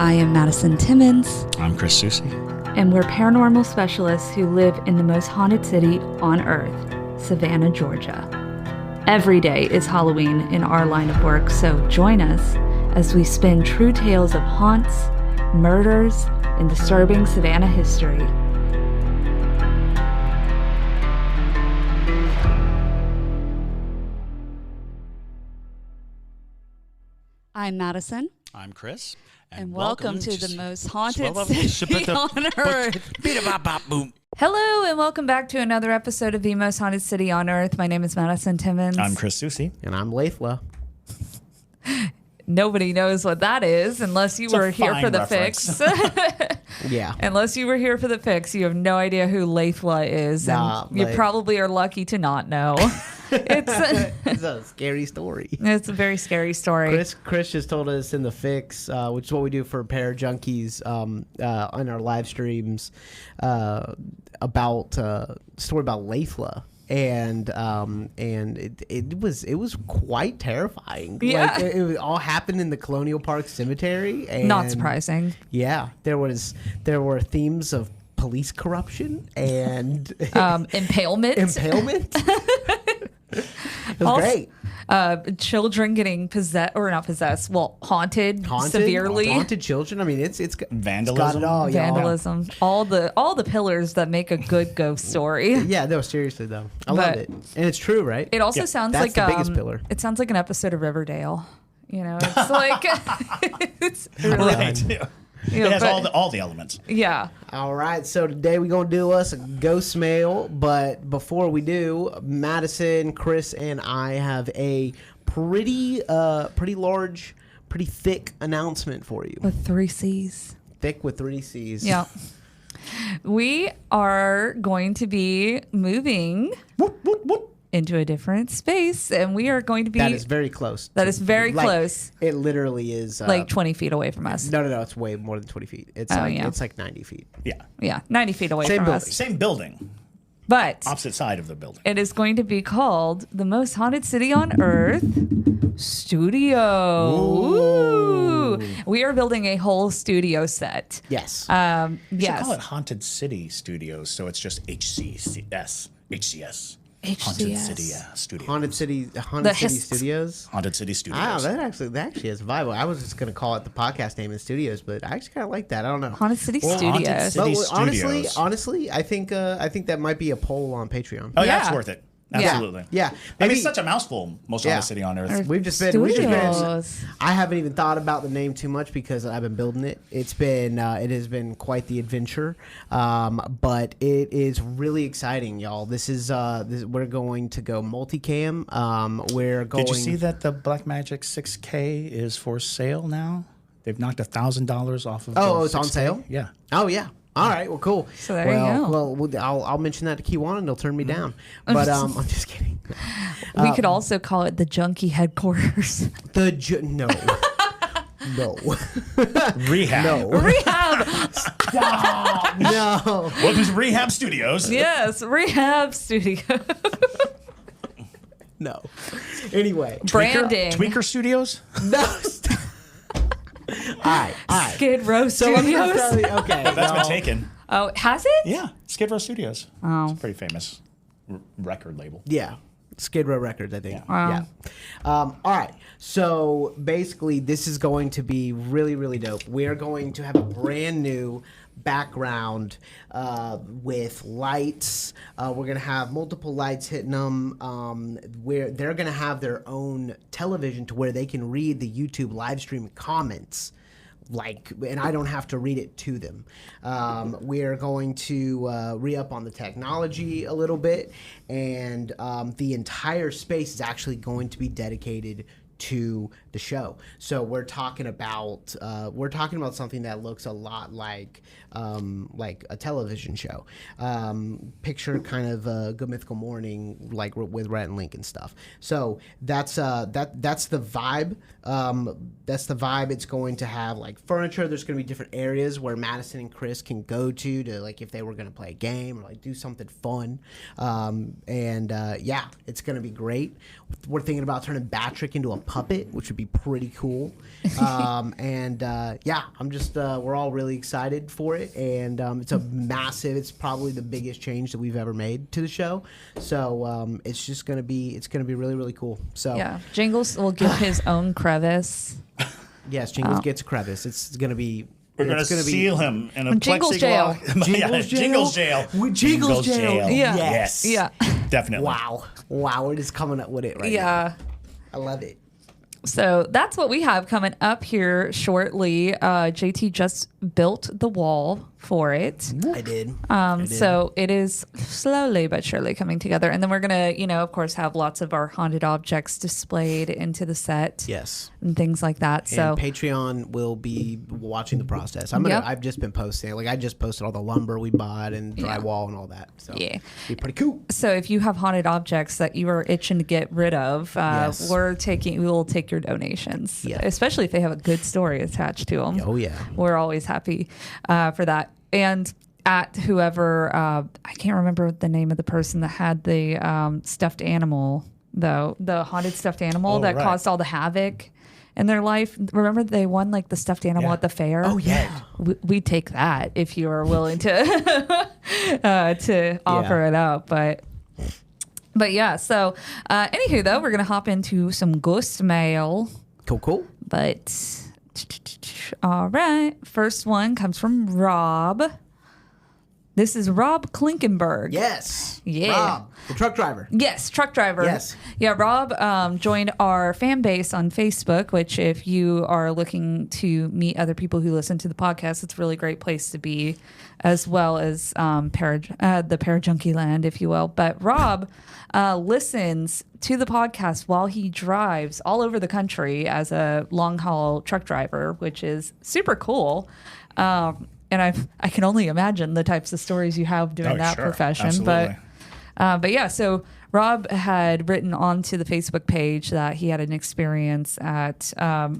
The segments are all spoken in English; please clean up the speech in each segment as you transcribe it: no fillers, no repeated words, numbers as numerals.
I am Madison Timmons. I'm Chris Susi. And we're paranormal specialists who live in the most haunted city on earth, Savannah, Georgia. Every day is Halloween in our line of work, so join us as we spin true tales of haunts, murders, and disturbing Savannah history. I'm Madison. I'm Chris. And welcome to the most haunted city on earth. Hello, and welcome back to another episode of the most haunted city on earth. My name is Madison Timmons. I'm Chris Susi. And I'm Lathla. Nobody knows what that is unless you were here for the fix. Yeah. Unless you were here for the fix, you have no idea who Lathla is. And you probably are lucky to not know. It's a scary story. It's a very scary story. Chris just told us in the fix, which is what we do for Para Junkies on our live streams, about a story about Lathla. And it was quite terrifying. Yeah. Like, it all happened in the Colonial Park Cemetery. And Not surprising. Yeah, there were themes of police corruption and Impalement. It was great. Children getting haunted severely. Haunted children. I mean, it's vandalism. It's got it all, Vandalism. All the pillars that make a good ghost story. Yeah, no, seriously though, I love it, and it's true, right? It also sounds that's like the biggest pillar. It sounds like an episode of Riverdale. You know, it's like it's really Right. It has all the elements. Yeah. All right, so today we're going to do us a Ghostmail, but before we do, Madison, Chris, and I have a pretty large, pretty thick announcement for you. With 3 C's. Thick with 3 C's. Yeah. We are going to be moving into a different space, and we are going to be... That is very close. That is very close. It literally is... like 20 feet away from us. No, it's way more than 20 feet. It's it's like 90 feet. Yeah. Yeah, 90 feet away Same from building. us. Same building. But... Opposite side of the building. It is going to be called the most haunted city on earth studio. Ooh. We are building a whole studio set. Yes. You should Yes. call it Haunted City Studios, so it's just HCS. Haunted City Studios. Haunted City Studios. Haunted City Studios. Wow, that actually has a vibe. I was just gonna call it the podcast name in studios, but I actually kind of like that. I don't know. Haunted City Studios. Haunted City Studios. Honestly, I think that might be a poll on Patreon. Oh, Yeah. that's worth it. Absolutely. Yeah. I mean, it's such a mouthful, most haunted city on earth. We've just been. Studios. I haven't even thought about the name too much because I've been building it. It has been quite the adventure, but it is really exciting, y'all. We're going to go multicam. Did you see that the Blackmagic 6K is for sale now? They've knocked $1,000 off of. Oh, it's 6K? on sale. Yeah. Oh yeah. All right. Well, cool. So there you go. Well, I'll mention that to Kiwanis and they'll turn me down. But I'm just kidding. We could also call it the junkie headquarters. No. No. Rehab. No. Rehab. Stop. No. Welcome to Rehab Studios. Yes, Rehab Studio. No. Anyway. Branding. Tweaker Studios? No. Stop. All right. Skid Row So let me Studios. tell you. Okay. That's been taken. Oh, has it? Yeah. Skid Row Studios. Oh. It's a pretty famous record label. Yeah. Skid Row Records, I think. Wow. Yeah. All right. So basically, this is going to be really, really dope. We are going to have a brand new background with lights. We're going to have multiple lights hitting them. Where they're going to have their own television to where they can read the YouTube live stream comments. And I don't have to read it to them. We're going to re-up on the technology a little bit, and the entire space is actually going to be dedicated to the show. So we're talking about something that looks a lot like a television show. Picture kind of Good Mythical Morning, like with Rhett and Link and stuff. So that's the vibe. That's the vibe. It's going to have like furniture. There's going to be different areas where Madison and Chris can go to like if they were going to play a game or like do something fun. Yeah, it's going to be great. We're thinking about turning Batrick into a puppet, which would be pretty cool. I'm just we're all really excited for it, and it's probably the biggest change that we've ever made to the show. So it's going to be really, really cool. So yeah, Jingles will get his own crevice. Yes, Jingles gets a crevice. It's going to be. We're going to seal him in a Jingles jail. Jingles jail. Jingles jail. Yeah. Yes. Yeah. Definitely. Wow. We're just coming up with it right now. Yeah. I love it. So that's what we have coming up here shortly. JT just built the wall for it. I did. So it is slowly but surely coming together. And then we're going to, of course, have lots of our haunted objects displayed into the set. Yes. And things like that. And so Patreon will be watching the process. I've just been posting. Like I just posted all the lumber we bought and drywall and all that. So yeah. Be pretty cool. So if you have haunted objects that you are itching to get rid of, Yes. we will take your donations. Yeah. Especially if they have a good story attached to them. Oh yeah. We're always happy for that. And at whoever, I can't remember the name of the person that had the stuffed animal, though, the haunted stuffed animal that caused all the havoc in their life. Remember they won like the stuffed animal at the fair? Oh yeah. We take that if you are willing to to offer it up. But yeah, so anywho though, we're gonna hop into some ghost mail. Cool. But all right, first one comes from Rob. This is Rob Klinkenberg. Yes. Yeah. Rob, the truck driver. Yes, truck driver. Yes. Yeah, Rob joined our fan base on Facebook, which if you are looking to meet other people who listen to the podcast, it's a really great place to be, as well as the Parajunkie land, if you will. But Rob listens to the podcast while he drives all over the country as a long-haul truck driver, which is super cool. And I can only imagine the types of stories you have doing that profession. Absolutely. But yeah, so Rob had written onto the Facebook page that he had an experience at, I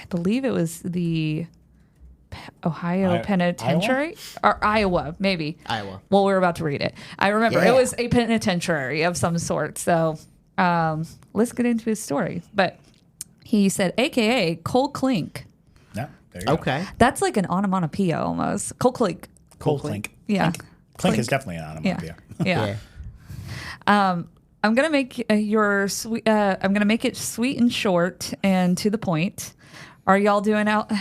believe it was the Ohio Penitentiary? Iowa? Or Iowa, maybe. Iowa. Well, we're about to read it. I remember it was a penitentiary of some sort. So let's get into his story. But he said, AKA Col Klink. Yeah, there you go. Okay. That's like an onomatopoeia almost. Col Klink. Col Klink. Yeah. Klink is definitely an onomatopoeia. Yeah. I'm gonna make I'm gonna make it sweet and short and to the point. Are y'all doing out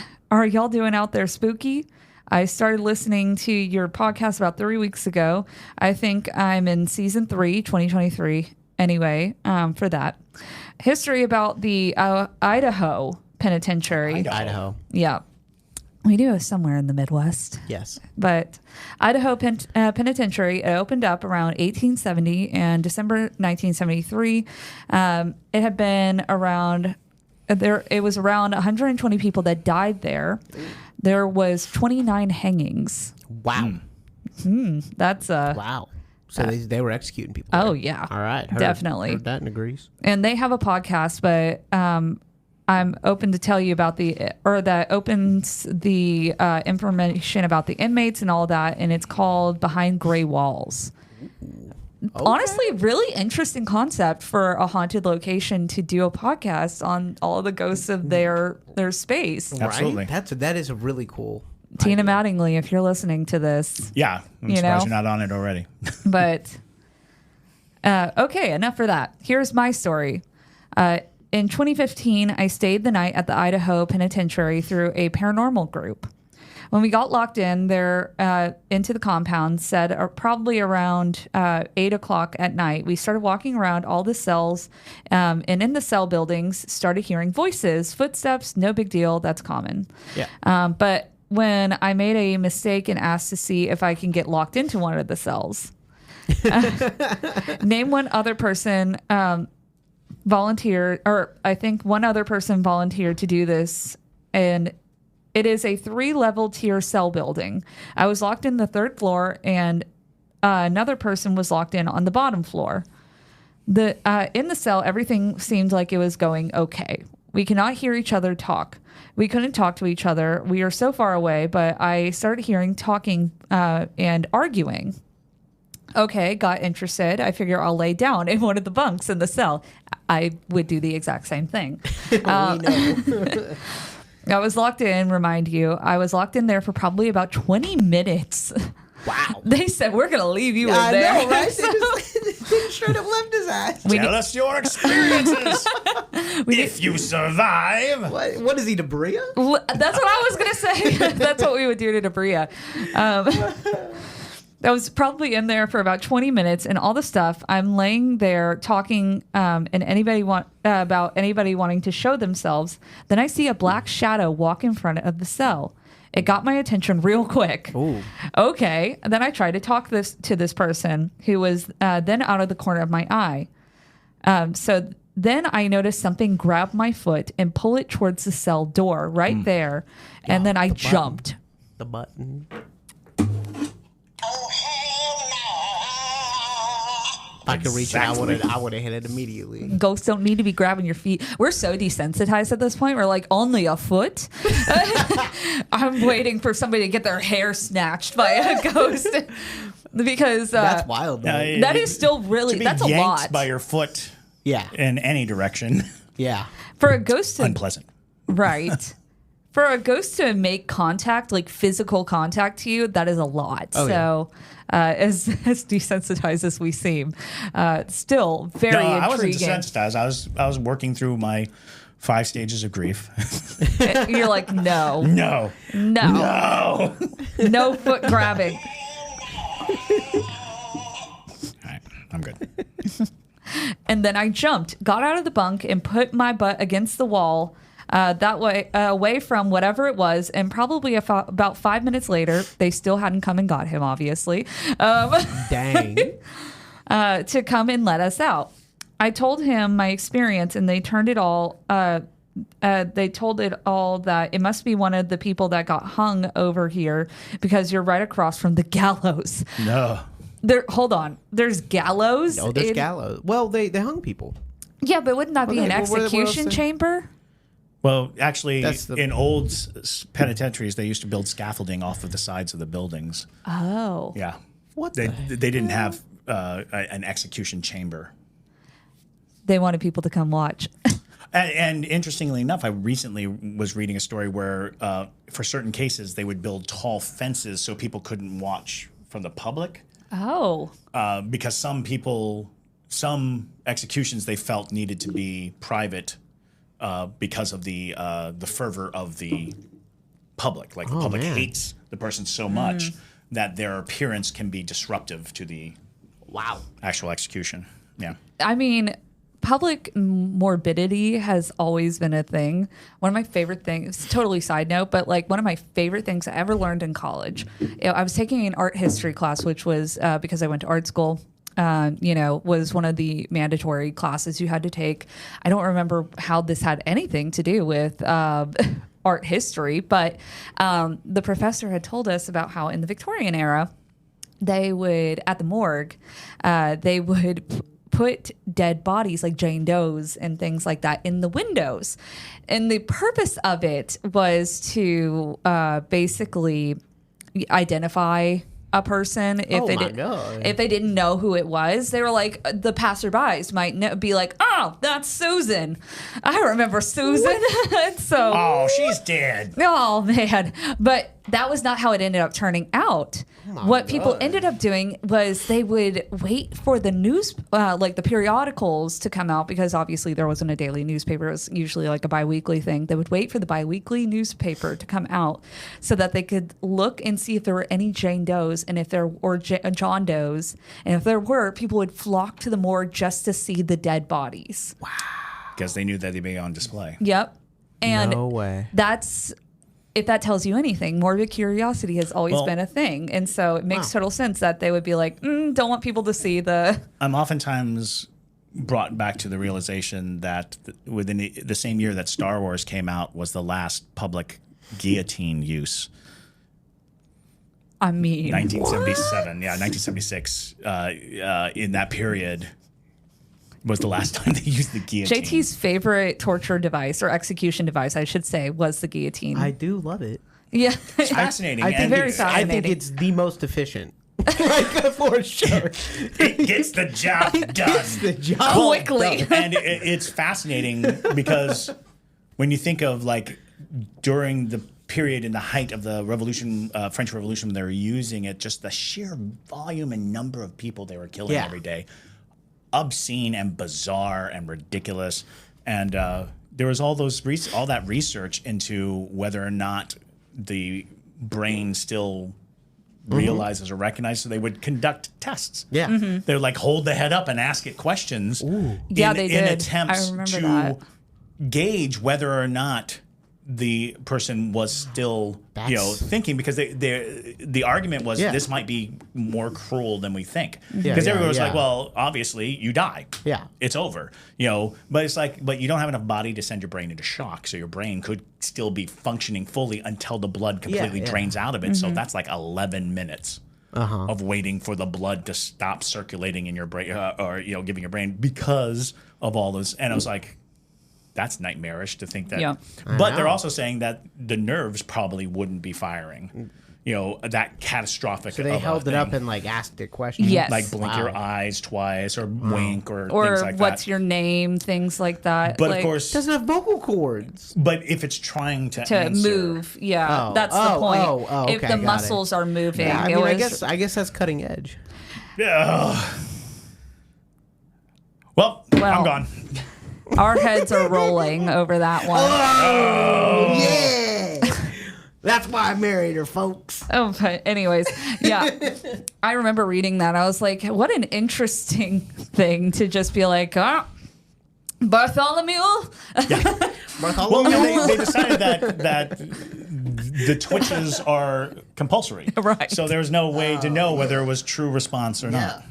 there spooky? I started listening to your podcast about 3 weeks ago. I think I'm in season 3, 2023. Anyway, for that history about the Idaho Penitentiary. Idaho. Yeah. We do it somewhere in the Midwest. Yes. But Idaho Penitentiary opened up around 1870 and December 1973. It had been around there. It was around 120 people that died there. There was 29 hangings. Wow. That's wow. So they were executing people. Oh there. yeah. All right. Definitely. Heard that and agrees. And they have a podcast, but I'm open to tell you about that opens the information about the inmates and all that, and it's called Behind Gray Walls. Okay. Honestly, really interesting concept for a haunted location to do a podcast on all the ghosts of their space. Absolutely. Right? That is a really cool. Tina idea. Mattingly, if you're listening to this. Yeah, I'm surprised you're not on it already. But, okay, enough for that. Here's my story. In 2015, I stayed the night at the Idaho Penitentiary through a paranormal group. When we got locked in there into the compound, said probably around 8 o'clock at night, we started walking around all the cells and in the cell buildings, started hearing voices, footsteps, no big deal. That's common. Yeah. But when I made a mistake and asked to see if I can get locked into one of the cells, name one other person volunteered, or I think one other person volunteered to do this, and it is a 3-level tier cell building. I was locked in the 3rd floor, and another person was locked in on the bottom floor. In the cell, everything seemed like it was going okay. We cannot hear each other talk. We couldn't talk to each other. We are so far away, but I started hearing talking and arguing. Okay, got interested. I figure I'll lay down in one of the bunks in the cell. I would do the exact same thing. We know. I was locked in, remind you. I was locked in there for probably about 20 minutes. Wow. They said, we're going to leave you in I there. know, right? They straight up left his ass. Tell us your experiences. If you survive. What is he, Debria? That's what I was going to say. That's what we would do to Debria. I was probably in there for about 20 minutes, and all the stuff. I'm laying there talking, and about anybody wanting to show themselves. Then I see a black shadow walk in front of the cell. It got my attention real quick. Ooh. Okay. And then I tried to talk to this person who was then out of the corner of my eye. So then I noticed something grab my foot and pull it towards the cell door right there, and then I jumped. The button. If I could reach it, I would have hit it immediately. Ghosts don't need to be grabbing your feet. We're so desensitized at this point. We're like, only a foot? I'm waiting for somebody to get their hair snatched by a ghost. Because that's wild, though. That is still really, that's a lot. By your foot Yeah. in any direction. Yeah. For a ghost to... Unpleasant. Right. For a ghost to make contact, like physical contact to you, that is a lot. Oh, so as desensitized as we seem, still very intriguing. I wasn't desensitized. I was working through my 5 stages of grief. You're like, no. No. No foot grabbing. All right, I'm good. And then I jumped, got out of the bunk, and put my butt against the wall. That way, away from whatever it was, and probably about 5 minutes later, they still hadn't come and got him, obviously. Dang. To come and let us out. I told him my experience, and they turned it all. They told it all that it must be one of the people that got hung over here because you're right across from the gallows. No. Hold on. There's gallows. No, there's gallows. Well, they hung people. Yeah, but wouldn't that be an execution chamber? Well, actually, in old penitentiaries, they used to build scaffolding off of the sides of the buildings. Oh. Yeah. What they didn't have an execution chamber. They wanted people to come watch. And interestingly enough, I recently was reading a story where for certain cases, they would build tall fences so people couldn't watch from the public. Oh. Because some executions they felt needed to be private because of the fervor of the public. Like the public hates the person so much that their appearance can be disruptive to the actual execution. Yeah. I mean, public morbidity has always been a thing. One of my favorite things, totally side note, but like one of my favorite things I ever learned in college, I was taking an art history class, which was because I went to art school. Was one of the mandatory classes you had to take. I don't remember how this had anything to do with art history, but the professor had told us about how in the Victorian era, they would, at the morgue, they would put dead bodies like Jane Doe's and things like that in the windows. And the purpose of it was to basically identify a person if they didn't know who it was. They were like, the passerbys might be like, oh, that's Susan. I remember Susan. So she's dead. Oh man. But that was not how it ended up turning out. What people ended up doing was they would wait for the news, like the periodicals to come out, because obviously there wasn't a daily newspaper. It was usually like a biweekly thing. They would wait for the biweekly newspaper to come out so that they could look and see if there were any Jane Does and if there were John Does. And if there were, people would flock to the morgue just to see the dead bodies. Wow. Because they knew that they'd be on display. Yep. And no way. If that tells you anything, morbid curiosity has always been a thing. And so it makes total sense that they would be like, don't want people to see the... I'm oftentimes brought back to the realization that within the same year that Star Wars came out was the last public guillotine use. I mean... 1977, yeah, 1976. In that period was the last time they used the guillotine. JT's favorite torture device, or execution device, I should say, was the guillotine. I do love it. Yeah. It's fascinating. I think it's I think it's the most efficient. like for sure. It gets the job done. Gets the job Quickly. done. And it's fascinating because when you think of like during the period in the height of the revolution, French Revolution, when they were using it, just the sheer volume and number of people they were killing every day, obscene and bizarre and ridiculous. And there was all that research into whether or not the brain still realizes or recognizes. So they would conduct tests. Yeah. They would like hold the head up and ask it questions. Yeah, they did. In attempts I remember to that. gauge whether or not the person was still, thinking, because the argument was this might be more cruel than we think. Because everyone was like, well, obviously you die. Yeah. It's over. But it's like, but you don't have enough body to send your brain into shock. So your brain could still be functioning fully until the blood completely drains out of it. So that's like 11 minutes. Of waiting for the blood to stop circulating in your brain, or giving your brain, because of all those. And I was like, that's nightmarish to think that. Yeah. But they're also saying that the nerves probably wouldn't be firing. That catastrophic. So they held it up and like asked it questions. Yes. like blink your eyes twice, or wink, or things like that. What's your name? Things like that. But like, of course, Doesn't have vocal cords. but if it's trying to answer, move, that's the point. Okay, if the got it. muscles are moving, Yeah, I it mean, was, I guess that's cutting edge. Well, I'm Well. gone. our heads are rolling over that one. Oh, yeah. That's why I married her, folks. Oh, but anyways, yeah. I remember reading that. I was like, what an interesting thing to just be like, Bartholomew? Well, they decided that the twitches are compulsory. Right. So there's no way to know whether it was true response or not.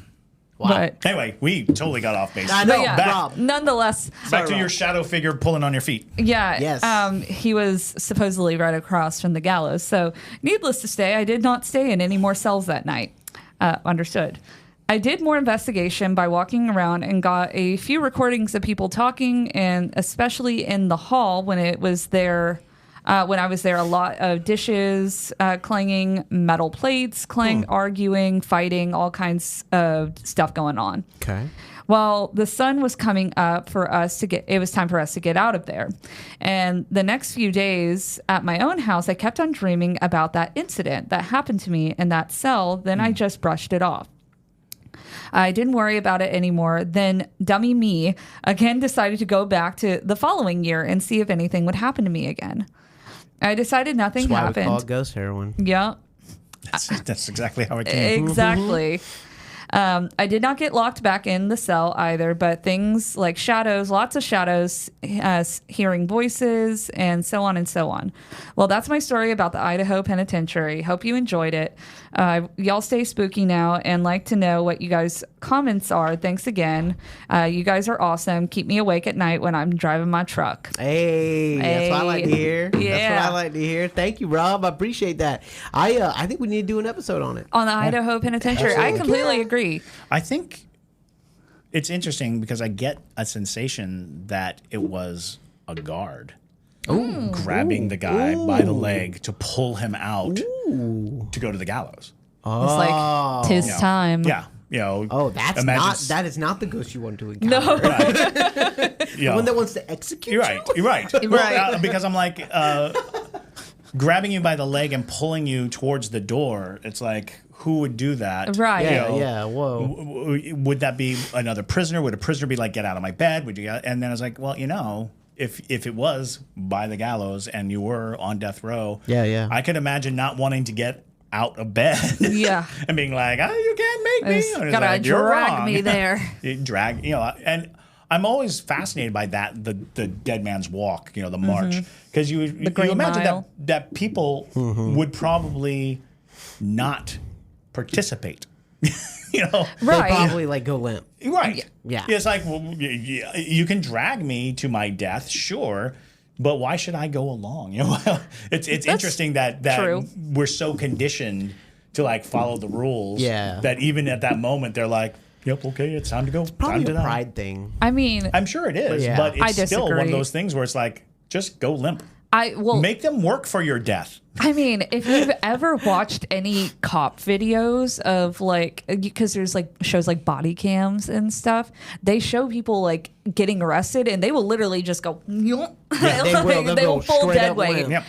But, Anyway, we totally got off base. I know, but yeah, Rob. nonetheless, Back to your shadow figure pulling on your feet. yeah, Yes. he was supposedly right across from the gallows. So, needless to say, I did not stay in any more cells that night. Understood. I did more investigation by walking around and got a few recordings of people talking, and especially in the hall when it was there. When I was there, a lot of dishes clanging, metal plates arguing, fighting, all kinds of stuff going on. Okay. Well, the sun was coming up it was time for us to get out of there. And the next few days at my own house, I kept on dreaming about that incident that happened to me in that cell. Then I just brushed it off. I didn't worry about it anymore. Then dummy me again decided to go back to the following year and see if anything would happen to me again. I decided nothing That's why happened. we call it ghost heroin. Yeah, That's exactly how it came. exactly. I did not get locked back in the cell either, but things like shadows, lots of shadows, hearing voices, and so on and so on. Well, that's my story about the Idaho Penitentiary. Hope you enjoyed it. Y'all stay spooky now, and like to know what you guys' comments are. Thanks again. You guys are awesome. Keep me awake at night when I'm driving my truck. Hey, that's what I like to hear. That's Yeah. what I like to hear. Thank you, Rob. I appreciate that. I think we need to do an episode on it. On the Idaho Penitentiary. I completely agree. I think it's interesting because I get a sensation that it was a guard grabbing the guy by the leg to pull him out to go to the gallows. It's like, tis You know, time. Yeah. That is not the ghost you want to encounter. No. The one that wants to execute You're right. You're right. Well, because I'm like grabbing you by the leg and pulling you towards the door. It's like, who would do that? Right. Yeah. Whoa. Would that be another prisoner? Would a prisoner be like, get out of my bed? Would you? And then I was like, well, if it was by the gallows and you were on death row, Yeah. I could imagine not wanting to get out of bed. Yeah. And being like, oh, you can't make me. It's And it's gotta like, you're drag wrong. me there. You drag, and I'm always fascinated by that, the dead man's walk, the march, because you Green imagine Mile. that people would probably not participate. They'll Right. probably like go limp. Right. Yeah. It's like, well, you can drag me to my death, sure, but why should I go along? It's interesting that true. we're so conditioned to like follow the rules. Yeah. That even at that moment they're like, yep, okay, it's time to go. Probably time to a die. pride thing. I mean, I'm sure it is, Yeah. but I it's still one of disagree. those things where it's like, just go limp. Make them work for your death. I mean, if you've ever watched any cop videos of like, because there's like shows like body cams and stuff, they show people like getting arrested and they will literally just go, yeah, they will full dead weight. Yep.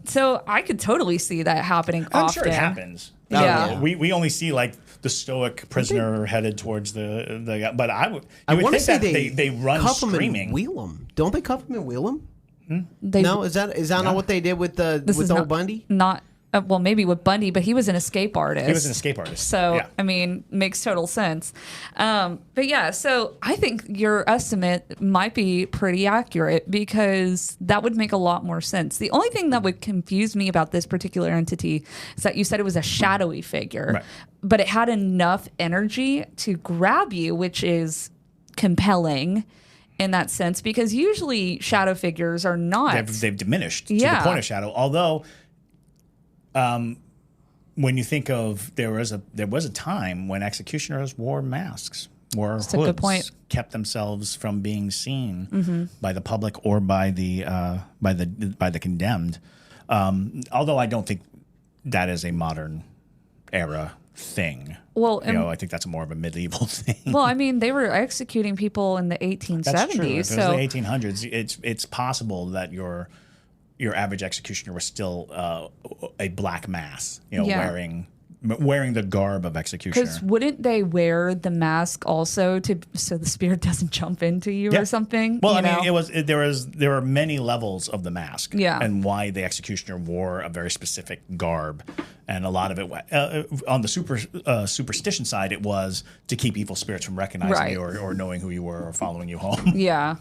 So I could totally see that happening I'm often. sure it happens. Yeah. We only see like the stoic prisoner headed towards the but I want to say think that they run cuff screaming. Them and wheel them. Don't they cuff them and wheel them? No, is that not what they did with old Bundy? Not well, maybe with Bundy, but he was an escape artist. He was an escape artist. So yeah. I mean, makes total sense. But yeah, so I think your estimate might be pretty accurate because that would make a lot more sense. The only thing that would confuse me about this particular entity is that you said it was a shadowy figure, right. but it had enough energy to grab you, which is compelling in that sense, because usually shadow figures are not. They've diminished to the point of shadow. Although, when you think of there was a time when executioners wore masks, wore hoods, a good point. Kept themselves from being seen by the public or by the condemned. Although I don't think that is a modern era thing. Well, I think that's more of a medieval thing. Well, I mean, they were executing people in the 1870s. That's true. If it was so the 1800s, it's possible that your average executioner was still a black mass, wearing the garb of executioner. Because wouldn't they wear the mask also so the spirit doesn't jump into you or something? Well, there were many levels of the mask, and why the executioner wore a very specific garb, and a lot of it on the superstition side, it was to keep evil spirits from recognizing you or knowing who you were or following you home. Yeah,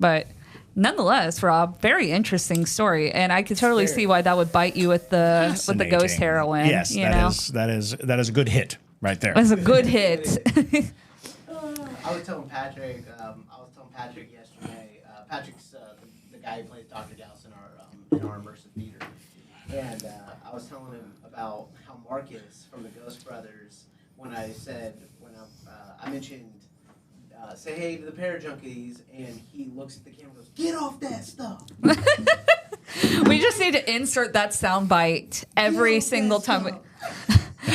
but nonetheless, Rob, very interesting story, and I could totally see why that would bite you with the ghost heroine. Yes, that is a good hit right there. That's a good hit. I was telling Patrick yesterday. Patrick's the guy who plays Dr. Gauss in our immersive theater, and I was telling him about how Marcus from the Ghost Brothers, when I mentioned. Say hey to the Parajunkies, and he looks at the camera and goes, "Get off that stuff." We just need to insert that soundbite every single time.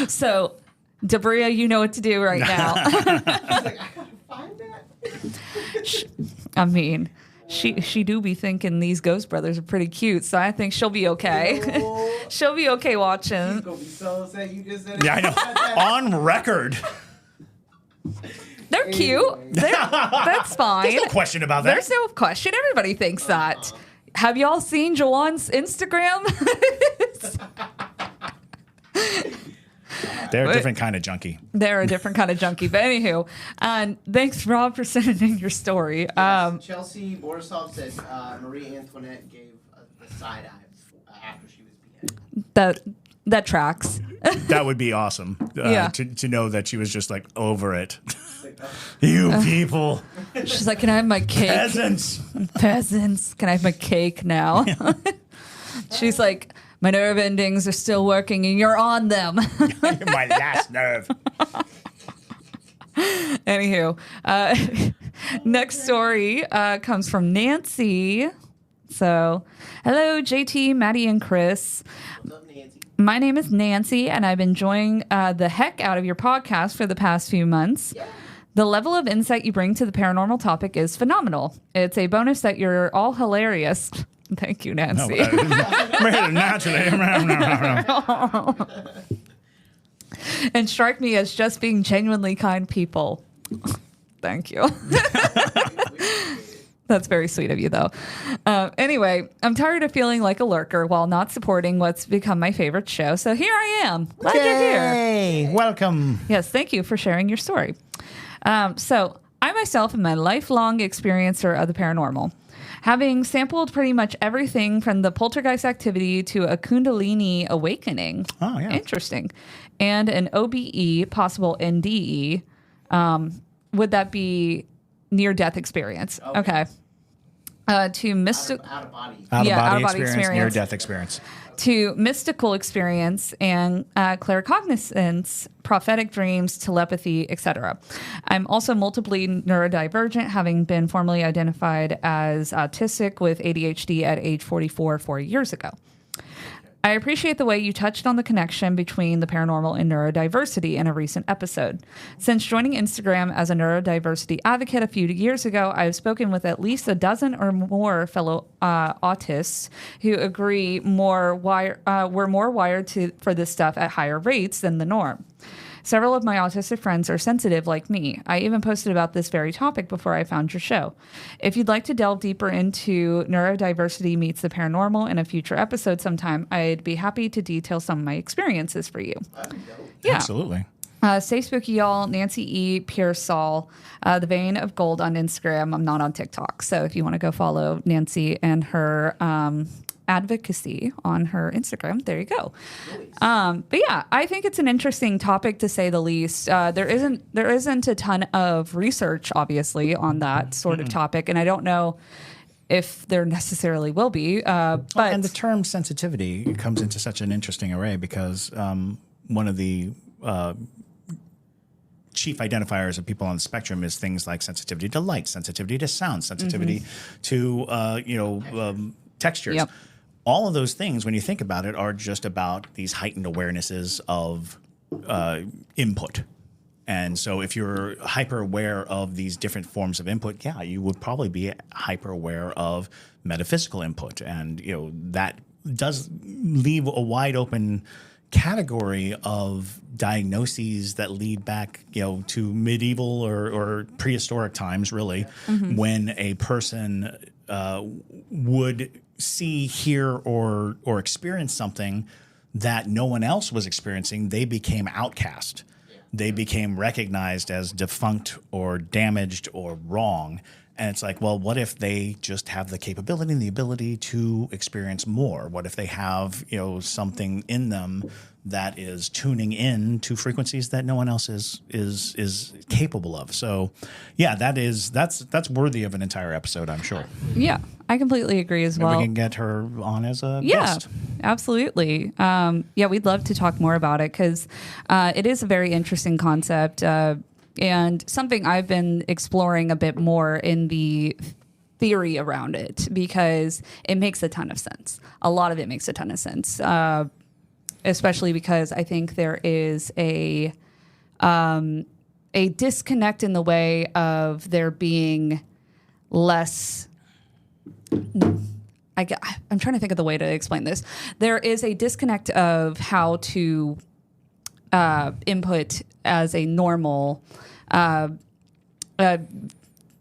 So, Debria, you know what to do right now. He's like, I gotta find that. I mean, she do be thinking these Ghost Brothers are pretty cute, so I think she'll be okay. She'll be okay watching. She's gonna be so upset you just said it. Yeah, I know. On record. They're cute. That's fine. There's no question about that. There's no question. Everybody thinks that. Have y'all seen Jawan's Instagram? They're a different kind of junkie. They're a different kind of junkie. But anywho, thanks, Rob, for sending in your story. Chelsea Borisov said Marie Antoinette gave the side eye after she was beheaded. That tracks. That would be awesome. To know that she was just like over it. Like, You people. She's like, can I have my cake? Peasants. Can I have my cake now? She's like, my nerve endings are still working and you're on them. You're my last nerve. Anywho, next story comes from Nancy. So, hello, JT, Maddie, and Chris. what's up, Nancy? My name is Nancy, and I've been enjoying the heck out of your podcast for the past few months. Yeah. The level of insight you bring to the paranormal topic is phenomenal. It's a bonus that you're all hilarious. Thank you, Nancy. And strike me as just being genuinely kind people. Thank you. That's very sweet of you, though. Anyway, I'm tired of feeling like a lurker while not supporting what's become my favorite show. So here I am. Glad you're here. Hey, welcome. Yes, thank you for sharing your story. So I myself am a lifelong experiencer of the paranormal, having sampled pretty much everything from the poltergeist activity to a Kundalini awakening. Oh, yeah. Interesting. And an OBE, possible NDE. Would that be near-death experience? Okay. To mystic... Out of body. Out of body experience, near-death experience. to mystical experience and claircognizance, prophetic dreams, telepathy, etc. I'm also multiply neurodivergent, having been formally identified as autistic with ADHD at age 44 4 years ago. I appreciate the way you touched on the connection between the paranormal and neurodiversity in a recent episode. Since joining Instagram as a neurodiversity advocate a few years ago, I have spoken with at least a dozen or more fellow autists who agree we're more wired for this stuff at higher rates than the norm. Several of my autistic friends are sensitive like me. I even posted about this very topic before I found your show. If you'd like to delve deeper into neurodiversity meets the paranormal in a future episode sometime, I'd be happy to detail some of my experiences for you. Yeah. Absolutely. Stay spooky, y'all. Nancy E. Pearsall, the Vein of Gold on Instagram. I'm not on TikTok, so if you want to go follow Nancy and her advocacy on her Instagram, there you go. But yeah, I think it's an interesting topic to say the least. There isn't a ton of research, obviously, on that sort of topic, and I don't know if there necessarily will be. But and the term sensitivity comes into such an interesting array because one of the chief identifiers of people on the spectrum is things like sensitivity to light, sensitivity to sound, sensitivity to textures. Yep. All of those things, when you think about it, are just about these heightened awarenesses of input. And so if you're hyper aware of these different forms of input, yeah, you would probably be hyper aware of metaphysical input. And, that does leave a wide open category of diagnoses that lead back, to medieval or prehistoric times, really, when a person would see, hear, or experience something that no one else was experiencing. They became outcast. They became recognized as defunct or damaged or wrong. And it's like, well, what if they just have the capability and the ability to experience more? What if they have, something in them that is tuning in to frequencies that no one else is capable of? So, yeah, that's worthy of an entire episode, I'm sure. Yeah, I completely agree as well. We can get her on as a guest. Yeah, absolutely. We'd love to talk more about it because it is a very interesting concept. And something I've been exploring a bit more in the theory around it because it makes a ton of sense. A lot of it makes a ton of sense, especially because I think there is a disconnect in the way of there being less. I'm trying to think of the way to explain this. There is a disconnect of how to input as a normal,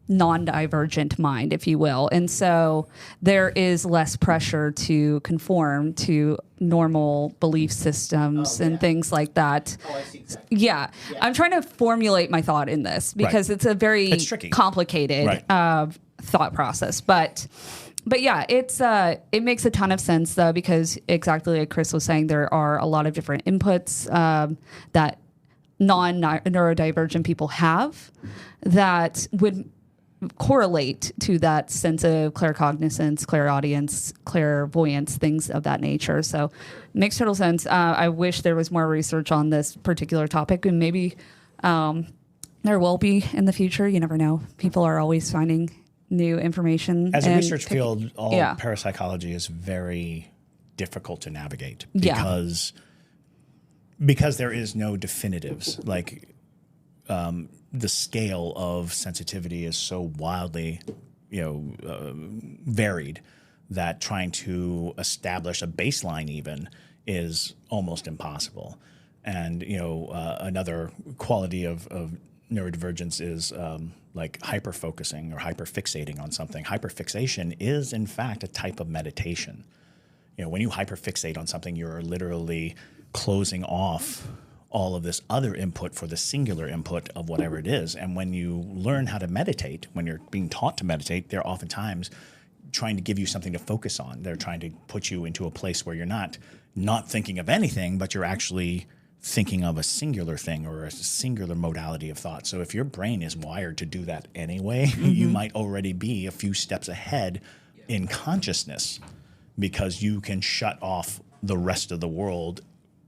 non-divergent mind, if you will. And so there is less pressure to conform to normal belief systems and things like that. Oh, I see exactly. Yeah. I'm trying to formulate my thought in this because it's a very complicated thought process. But yeah, it makes a ton of sense though, because exactly like Chris was saying, there are a lot of different inputs that non-neurodivergent people have that would correlate to that sense of claircognizance, clairaudience, clairvoyance, things of that nature. So makes total sense. I wish there was more research on this particular topic, and maybe there will be in the future. You never know. People are always finding new information. As a research field, parapsychology is very difficult to navigate because there is no definitives. Like the scale of sensitivity is so wildly, varied that trying to establish a baseline even is almost impossible. And another quality of neurodivergence is like hyper-focusing or hyper-fixating on something. Hyper-fixation is, in fact, a type of meditation. When you hyper-fixate on something, you're literally closing off all of this other input for the singular input of whatever it is. And when you learn how to meditate, when you're being taught to meditate, they're oftentimes trying to give you something to focus on. They're trying to put you into a place where you're not thinking of anything, but you're actually thinking of a singular thing or a singular modality of thought. So if your brain is wired to do that anyway, you might already be a few steps ahead in consciousness because you can shut off the rest of the world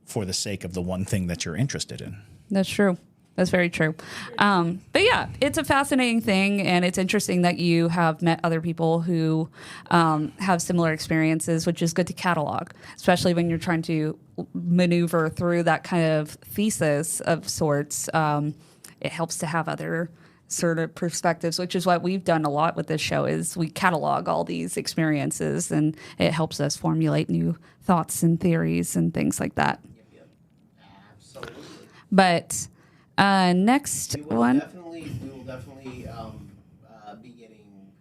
for the sake of the one thing that you're interested in. That's true. That's very true. But yeah, it's a fascinating thing, and it's interesting that you have met other people who have similar experiences, which is good to catalog, especially when you're trying to maneuver through that kind of thesis of sorts. It helps to have other sort of perspectives, which is what we've done a lot with this show, is we catalog all these experiences, and it helps us formulate new thoughts and theories and things like that. Yep. Absolutely. But next one. We will definitely be getting.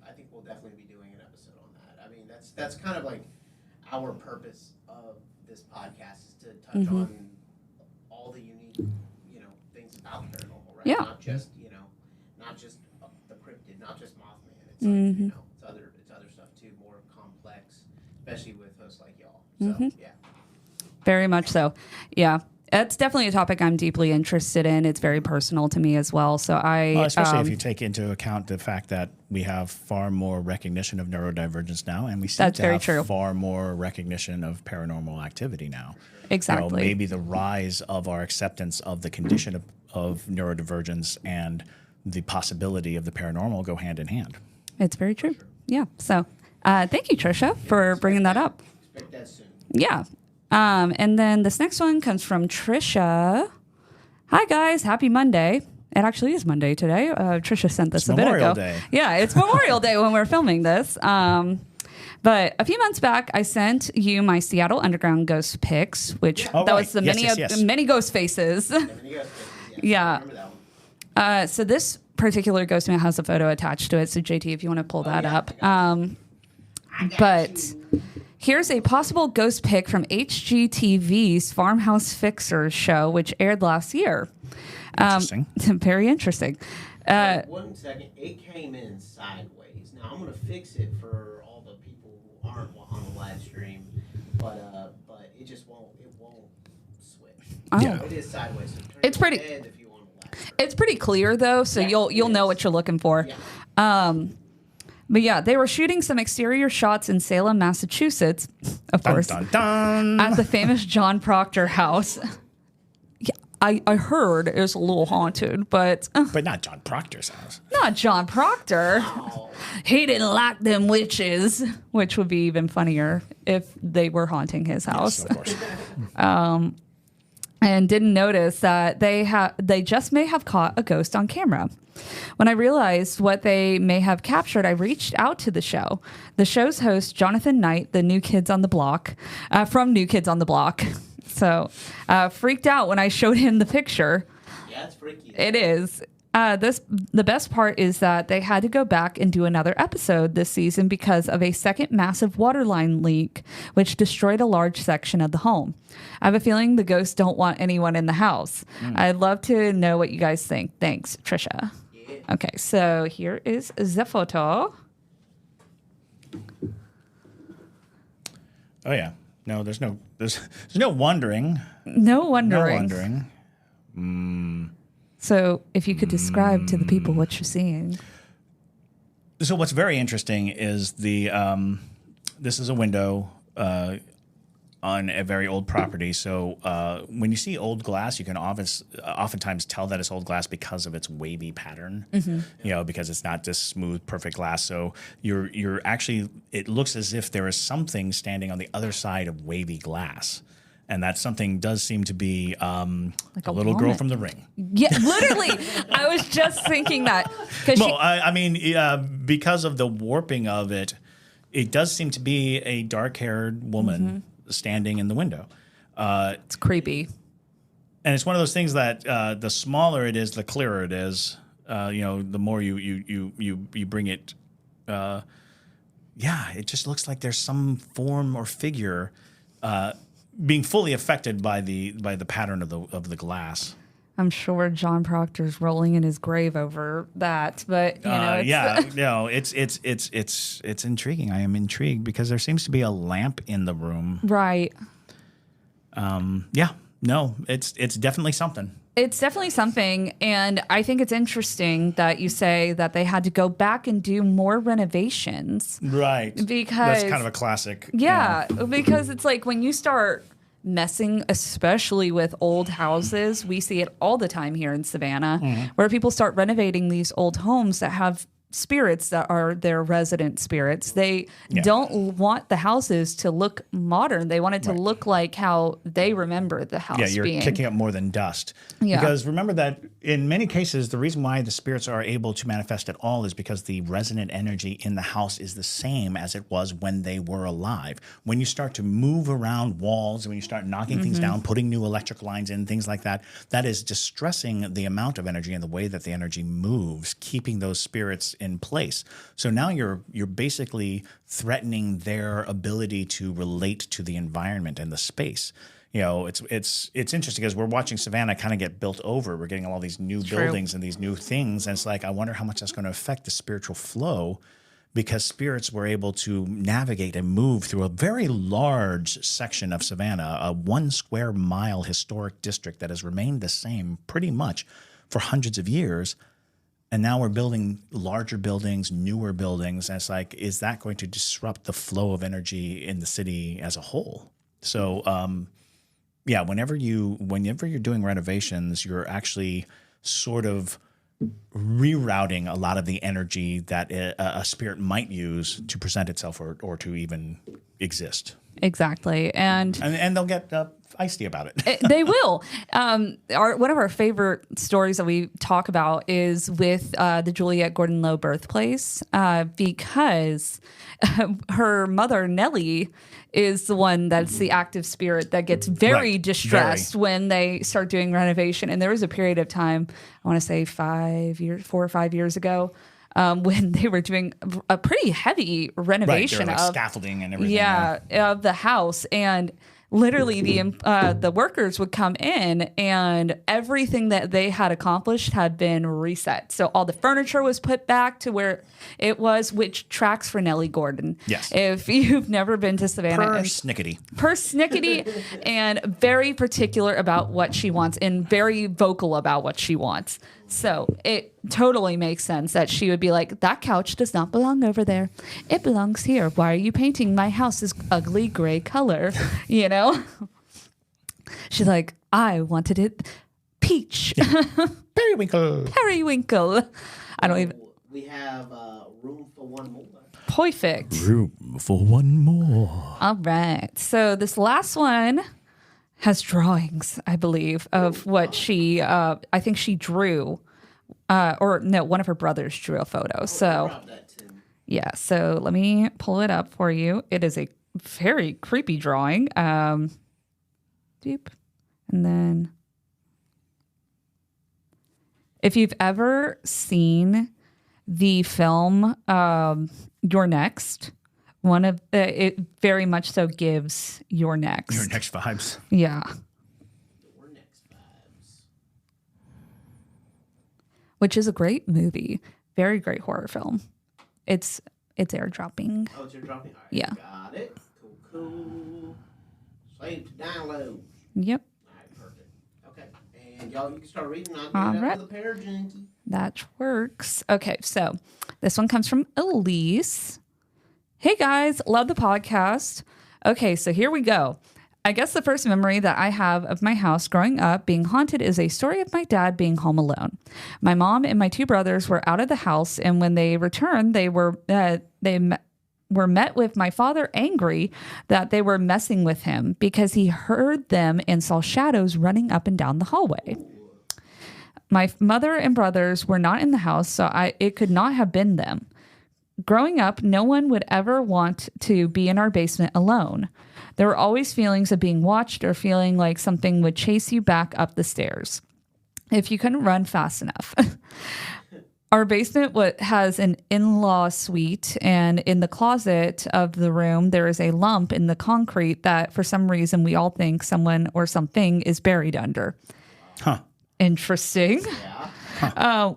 I think we'll definitely be doing an episode on that. I mean, that's kind of like our purpose of this podcast, is to touch on all the unique, things about paranormal, right? Yeah. Not just the cryptid, not just Mothman. It's like, it's other stuff too, more complex, especially with hosts like y'all. So yeah. Very much so. Yeah. It's definitely a topic I'm deeply interested in. It's very personal to me as well. So especially if you take into account the fact that we have far more recognition of neurodivergence now, and we seem to have far more recognition of paranormal activity now. Exactly. Maybe the rise of our acceptance of the condition of neurodivergence and the possibility of the paranormal go hand in hand. It's very true. Yeah. So thank you, Trisha, for bringing that up. Expect that soon. Yeah. And then this next one comes from Trisha. Hi, guys. Happy Monday. It actually is Monday today. Trisha sent this a bit ago. Memorial Day. Yeah, it's Memorial Day when we're filming this. But a few months back, I sent you my Seattle Underground ghost pics, which was the many ghost faces. Yeah. So this particular ghost mail has a photo attached to it. So JT, if you want to pull that up. But here's a possible ghost pic from HGTV's Farmhouse Fixers show, which aired last year. Interesting. Very interesting. 1 second. It came in sideways. Now I'm going to fix it for all the people who aren't on the live stream, but it just won't switch. Oh. Yeah. It is sideways. So turn It's pretty. your head if you want to laugh. It's pretty clear though, so you'll know what you're looking for. Yeah. But yeah, they were shooting some exterior shots in Salem, Massachusetts, of course, Dun, dun, dun. at the famous John Proctor house. Yeah, I heard it was a little haunted, but But not John Proctor's house. not John Proctor. Oh. He didn't like them witches, which would be even funnier if they were haunting his house. Yes, of course. And didn't notice that they just may have caught a ghost on camera. When I realized what they may have captured, I reached out to the show. The show's host, Jonathan Knight, the New Kids on the Block, from New Kids on the Block. So freaked out when I showed him the picture. Yeah, it's freaky. It is. The best part is that they had to go back and do another episode this season because of a second massive waterline leak, which destroyed a large section of the home. I have a feeling the ghosts don't want anyone in the house. I'd love to know what you guys think. Thanks, Trisha. Yeah. Okay, so here is the photo. Oh yeah. No, there's no wondering. No No wondering. wondering. So if you could describe to the people what you're seeing. So what's very interesting is this is a window on a very old property. So when you see old glass, you can oftentimes tell that it's old glass because of its wavy pattern. Because it's not this smooth, perfect glass. So you're actually, it looks as if there is something standing on the other side of wavy glass. And that something does seem to be Like a a little girl woman. from The Ring. Yeah, literally. I was just thinking that. Well, I mean, because of the warping of it, it does seem to be a dark-haired woman standing in the window. It's creepy. And it's one of those things that the smaller it is, the clearer it is. The more you bring it. It just looks like there's some form or figure being fully affected by the pattern of the glass. I'm sure John Proctor's rolling in his grave over that, but it's intriguing. I am intrigued because there seems to be a lamp in the room. Right. It's definitely something. It's definitely something, and I think it's interesting that you say that they had to go back and do more renovations. Right. Because that's kind of a classic. Yeah, because it's like when you start messing, especially with old houses, we see it all the time here in Savannah, where people start renovating these old homes that have spirits that are their resident spirits. They don't want the houses to look modern. They want it to look like how they remember the house being. Yeah, you're kicking up more than dust. Yeah. Because remember that in many cases, the reason why the spirits are able to manifest at all is because the resonant energy in the house is the same as it was when they were alive. When you start to move around walls, and when you start knocking things down, putting new electric lines in, things like that, that is distressing the amount of energy and the way that the energy moves, keeping those spirits in place. So now you're basically threatening their ability to relate to the environment and the space. You know, it's interesting because we're watching Savannah kind of get built over. We're getting all these new buildings and these new things, and it's like I wonder how much that's going to affect the spiritual flow, because spirits were able to navigate and move through a very large section of Savannah, a 1 square mile historic district that has remained the same pretty much for hundreds of years. And now we're building larger buildings, newer buildings. And it's like, is that going to disrupt the flow of energy in the city as a whole? So, whenever you're doing renovations, you're actually sort of rerouting a lot of the energy that a spirit might use to present itself or to even exist. Exactly. And they'll get feisty about it. They will. One of our favorite stories that we talk about is with the Juliette Gordon-Low birthplace, because her mother, Nellie, is the one that's the active spirit that gets very distressed when they start doing renovation. And there was a period of time, I want to say 4 or 5 years ago, when they were doing a pretty heavy renovation of scaffolding and everything. Of the house. And literally the workers would come in and everything that they had accomplished had been reset. So all the furniture was put back to where it was, which tracks for Nellie Gordon. Yes. If you've never been to Savannah. Persnickety, and very particular about what she wants and very vocal about what she wants. So it totally makes sense that she would be like, that couch does not belong over there. It belongs here. Why are you painting my house's ugly gray color? You know? She's like, I wanted it peach. Yeah. Periwinkle. I don't even. We have room for one more. Perfect. Room for one more. All right. So this last one has drawings, I believe, of what she, I think she drew, one of her brothers drew a photo. So, yeah, so let me pull it up for you. It is a very creepy drawing. Deep. And then, if you've ever seen the film You're Next, one of it very much so gives Your Next. Your Next vibes. Yeah. Your Next vibes. Which is a great movie. Very great horror film. It's airdropping. Oh, it's airdropping? All right, yeah. Got it. Cool. Save to download. Yep. All right, perfect. Okay. And y'all, you can start reading. I'll All get right. up to the paragenty. That works. Okay, so this one comes from Elise. Hey guys, love the podcast. Okay, so here we go. I guess the first memory that I have of my house growing up being haunted is a story of my dad being home alone. My mom and my 2 brothers were out of the house, and when they returned, they were met with my father angry that they were messing with him because he heard them and saw shadows running up and down the hallway. My mother and brothers were not in the house, so it could not have been them. Growing up, no one would ever want to be in our basement alone. There were always feelings of being watched or feeling like something would chase you back up the stairs if you couldn't run fast enough. Our basement has an in-law suite, and in the closet of the room, there is a lump in the concrete that for some reason we all think someone or something is buried under. Huh. Interesting. Yeah.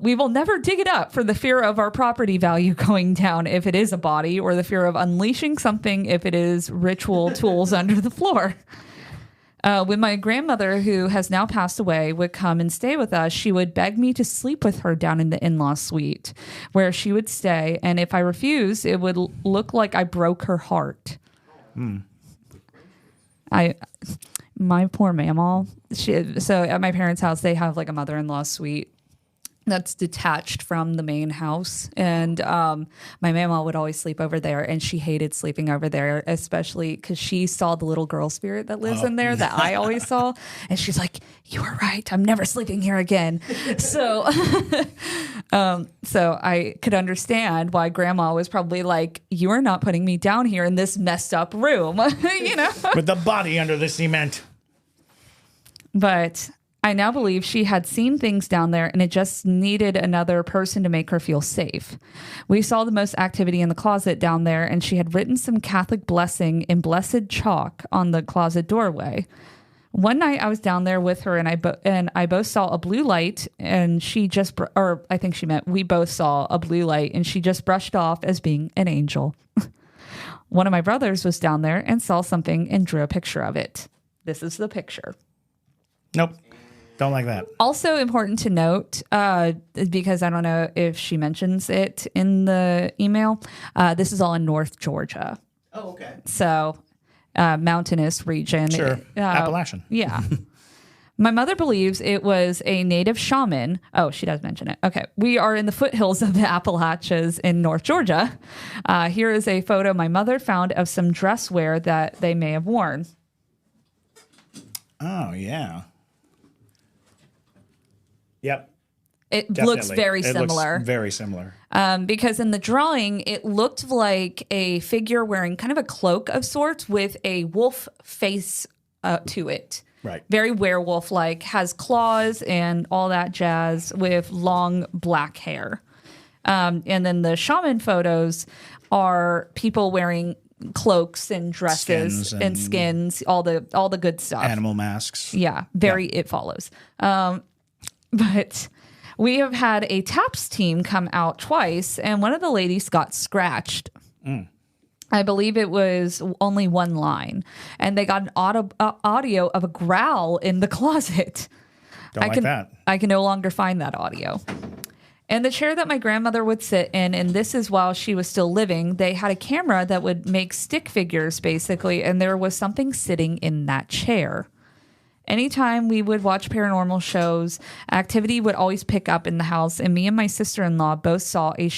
We will never dig it up for the fear of our property value going down if it is a body, or the fear of unleashing something if it is ritual tools under the floor. When my grandmother, who has now passed away, would come and stay with us, she would beg me to sleep with her down in the in-law suite where she would stay. And if I refused, it would look like I broke her heart. My poor mamaw. So at my parents' house, they have like a mother-in-law suite that's detached from the main house, and my mama would always sleep over there, and she hated sleeping over there, especially because she saw the little girl spirit that lives in there that I always saw, and she's like, "You were right, I'm never sleeping here again." So so I could understand why grandma was probably like, "You are not putting me down here in this messed up room," with the body under the cement. But I now believe she had seen things down there and it just needed another person to make her feel safe. We saw the most activity in the closet down there, and she had written some Catholic blessing in blessed chalk on the closet doorway. One night I was down there with her, and I both saw a blue light, and I think she meant we both saw a blue light, and she just brushed off as being an angel. One of my brothers was down there and saw something and drew a picture of it. This is the picture. Nope. Don't like that. Also important to note, because I don't know if she mentions it in the email, this is all in North Georgia. Oh, okay. So, mountainous region. Sure. Appalachian. Yeah. My mother believes it was a native shaman. Oh, she does mention it. Okay. We are in the foothills of the Appalachians in North Georgia. Here is a photo my mother found of some dress wear that they may have worn. Oh, yeah. Yep. It Definitely. looks very similar. Looks very similar. Because in the drawing, it looked like a figure wearing kind of a cloak of sorts with a wolf face to it. Right. Very werewolf-like, has claws and all that jazz with long black hair. And then the shaman photos are people wearing cloaks and dresses and skins, all the good stuff. Animal masks. Yeah, It follows. But we have had a TAPS team come out twice, and one of the ladies got scratched. I believe it was only one line, and they got an audio of a growl in the closet. Don't like that. I can no longer find that audio. And the chair that my grandmother would sit in, and this is while she was still living, they had a camera that would make stick figures, basically, and there was something sitting in that chair. Anytime we would watch paranormal shows, activity would always pick up in the house, and me and my sister-in-law both saw a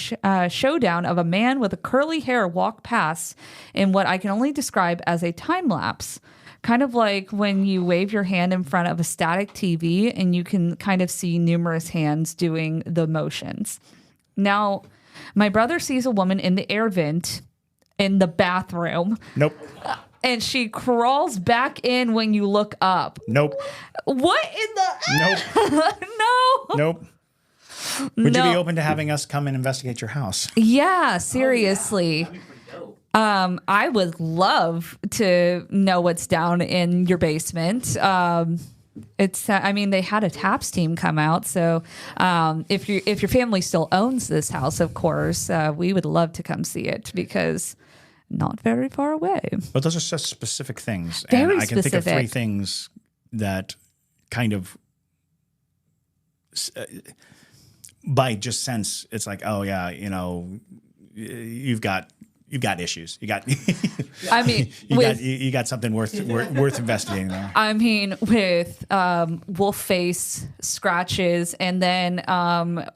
showdown of a man with a curly hair walk past in what I can only describe as a time lapse. Kind of like when you wave your hand in front of a static TV and you can kind of see numerous hands doing the motions. Now, my brother sees a woman in the air vent in the bathroom. Nope. And she crawls back in when you look up. Nope. What in the... Nope. No. Nope. Would you be open to having us come and investigate your house? Yeah, seriously. That'd be pretty dope. I would love to know what's down in your basement. They had a TAPS team come out. So if your family still owns this house, of course, we would love to come see it because... not very far away. But those are such specific things. Very and I can specific. think of three things that kind of, by just sense, it's like, oh yeah, you've got issues. You got. I mean, you got something worth investigating there. I mean, with wolf face scratches, and then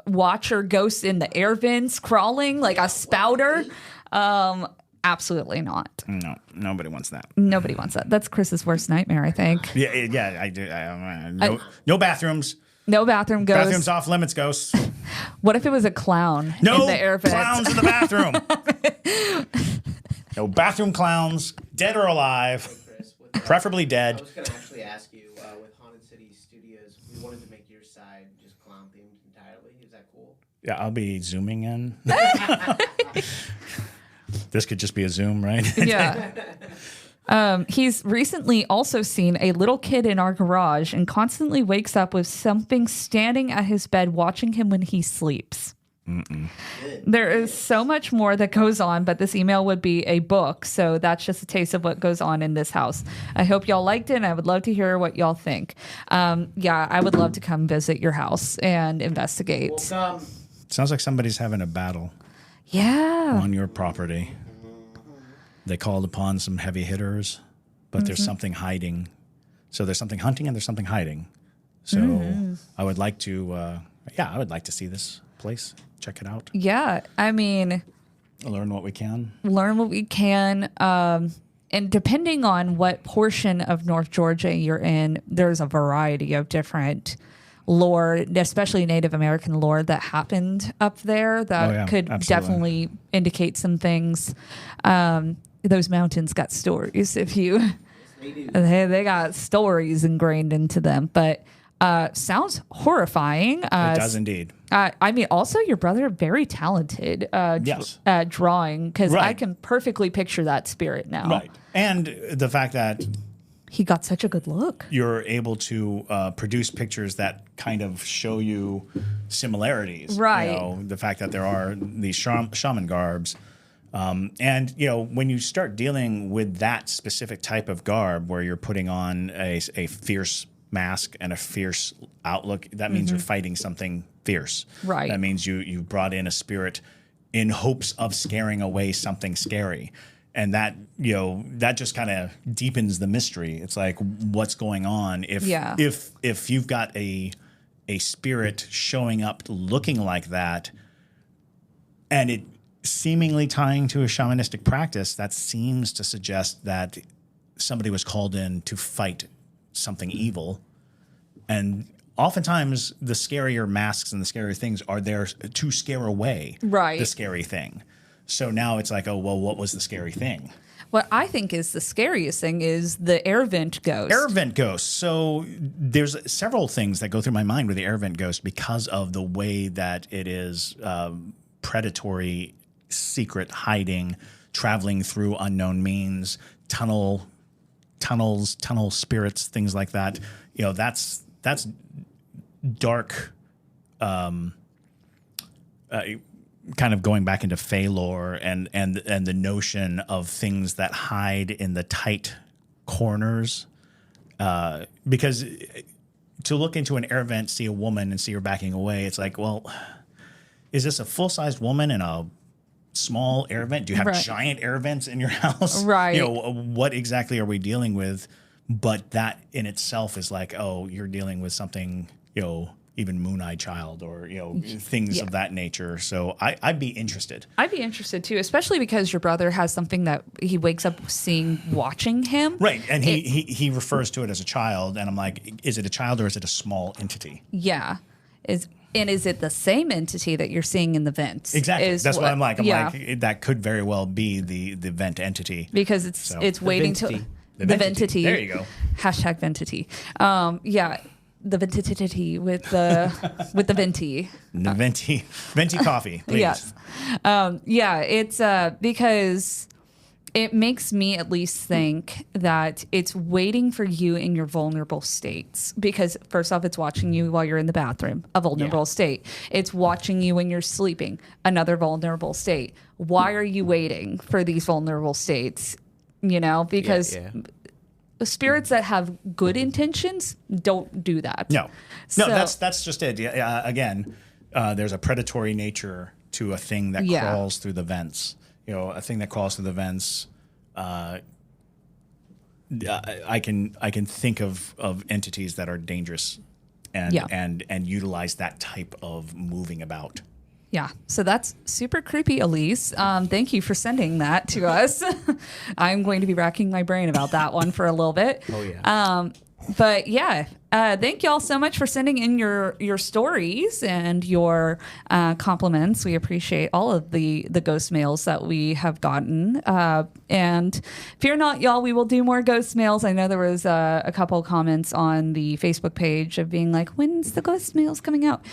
watcher ghosts in the air vents crawling like a spouter. Absolutely not. No, nobody wants that. Nobody wants that. That's Chris's worst nightmare, I think. Yeah, I do. No bathrooms. No bathroom ghosts. Bathrooms off limits, ghosts. What if it was a clown No in the air vent? clowns in the bathroom. No bathroom clowns, dead or alive, preferably dead. I was going to actually ask you, with Haunted City Studios, we wanted to make your side just clown themed entirely. Is that cool? Yeah, I'll be zooming in. This could just be a Zoom, right? Yeah. He's recently also seen a little kid in our garage and constantly wakes up with something standing at his bed watching him when he sleeps. There is so much more that goes on, but this email would be a book. So that's just a taste of what goes on in this house. I hope y'all liked it, and I would love to hear what y'all think. Yeah, I would love to come visit your house and investigate. Welcome. Sounds like somebody's having a battle Yeah. on your property. They called upon some heavy hitters, but there's something hiding. So there's something hunting and there's something hiding. So I would like to, I would like to see this place. Check it out. Yeah. I mean, Learn what we can. And depending on what portion of North Georgia you're in, there's a variety of different lore, especially Native American lore that happened up there that could definitely indicate some things. Those mountains got stories. If you, they got stories ingrained into them, but sounds horrifying. It does indeed. I mean, also your brother, very talented Yes. at drawing, because Right. I can perfectly picture that spirit now. Right. And the fact that He got such a good look. you're able to produce pictures that kind of show you similarities. Right. You know, the fact that there are these shaman garbs. And, you know, when you start dealing with that specific type of garb where you're putting on a fierce mask and a fierce outlook, that means you're fighting something fierce. Right. That means you brought in a spirit in hopes of scaring away something scary. And that, you know, that just kind of deepens the mystery. It's like, what's going on? If you've got a spirit showing up looking like that, and it seemingly tying to a shamanistic practice, that seems to suggest that somebody was called in to fight something evil. And oftentimes the scarier masks and the scarier things are there to scare away the scary thing. So now it's like, oh, well, what was the scary thing? What I think is the scariest thing is the air vent ghost. Air vent ghost. So there's several things that go through my mind with the air vent ghost because of the way that it is predatory, secret, hiding, traveling through unknown means, tunnels, tunnel spirits, things like that. You know, that's dark. Kind of going back into Fey lore and the notion of things that hide in the tight corners, because to look into an air vent, see a woman and see her backing away, it's like, well, is this a full-sized woman in a small air vent? Do you have giant air vents in your house? Right. You know, what exactly are we dealing with? But that in itself is like, oh, you're dealing with something, you know, even Moon-Eye Child or, you know, things of that nature. So I'd be interested. I'd be interested too, especially because your brother has something that he wakes up seeing, watching him. Right. And he refers to it as a child. And I'm like, is it a child or is it a small entity? Yeah. Is it the same entity that you're seeing in the vents? Exactly. That's what I'm like. I'm like, that could very well be the vent entity. Because it's waiting to... The ventity. There you go. Hashtag ventity. Yeah. The ventity with the venti. The venti coffee, please. Yes. Yeah, it's because it makes me at least think that it's waiting for you in your vulnerable states. Because first off, it's watching you while you're in the bathroom, a vulnerable state. It's watching you when you're sleeping, another vulnerable state. Why are you waiting for these vulnerable states? You know, because spirits that have good intentions don't do that. No, that's just it. Again, there's a predatory nature to a thing that crawls through the vents. You know, a thing that crawls through the vents. I can think of entities that are dangerous and utilize that type of moving about. Yeah, so that's super creepy, Elise. Thank you for sending that to us. I'm going to be racking my brain about that one for a little bit. Oh, yeah. But yeah, thank y'all so much for sending in your stories and your compliments. We appreciate all of the ghost mails that we have gotten. And fear not, y'all, we will do more ghost mails. I know there was a couple comments on the Facebook page of being like, when's the ghost mails coming out?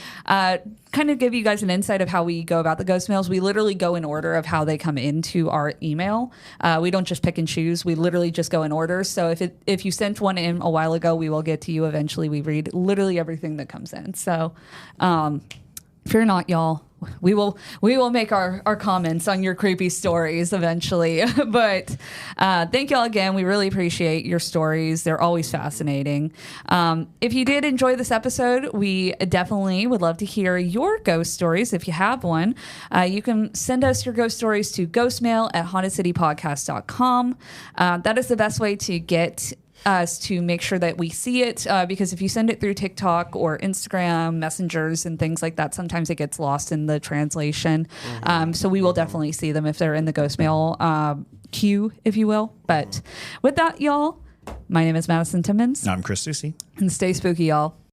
Kind of give you guys an insight of how we go about the ghost mails. We literally go in order of how they come into our email. We don't just pick and choose. We literally just go in order. So if you sent one in a while ago, we will get to you eventually. We read literally everything that comes in. So fear not, y'all. we will make our comments on your creepy stories eventually. But thank y'all again. We really appreciate your stories. They're always fascinating. If you did enjoy this episode, we definitely would love to hear your ghost stories. If you have one, you can send us your ghost stories to ghostmail@hauntedcitypodcast.com. That is the best way to get us to make sure that we see it, because if you send it through TikTok or Instagram messengers and things like that, sometimes it gets lost in the translation. So we will definitely see them if they're in the ghost mail queue, if you will. But with that, y'all, my name is Madison Timmons. I'm Chris Susi. And stay spooky, y'all.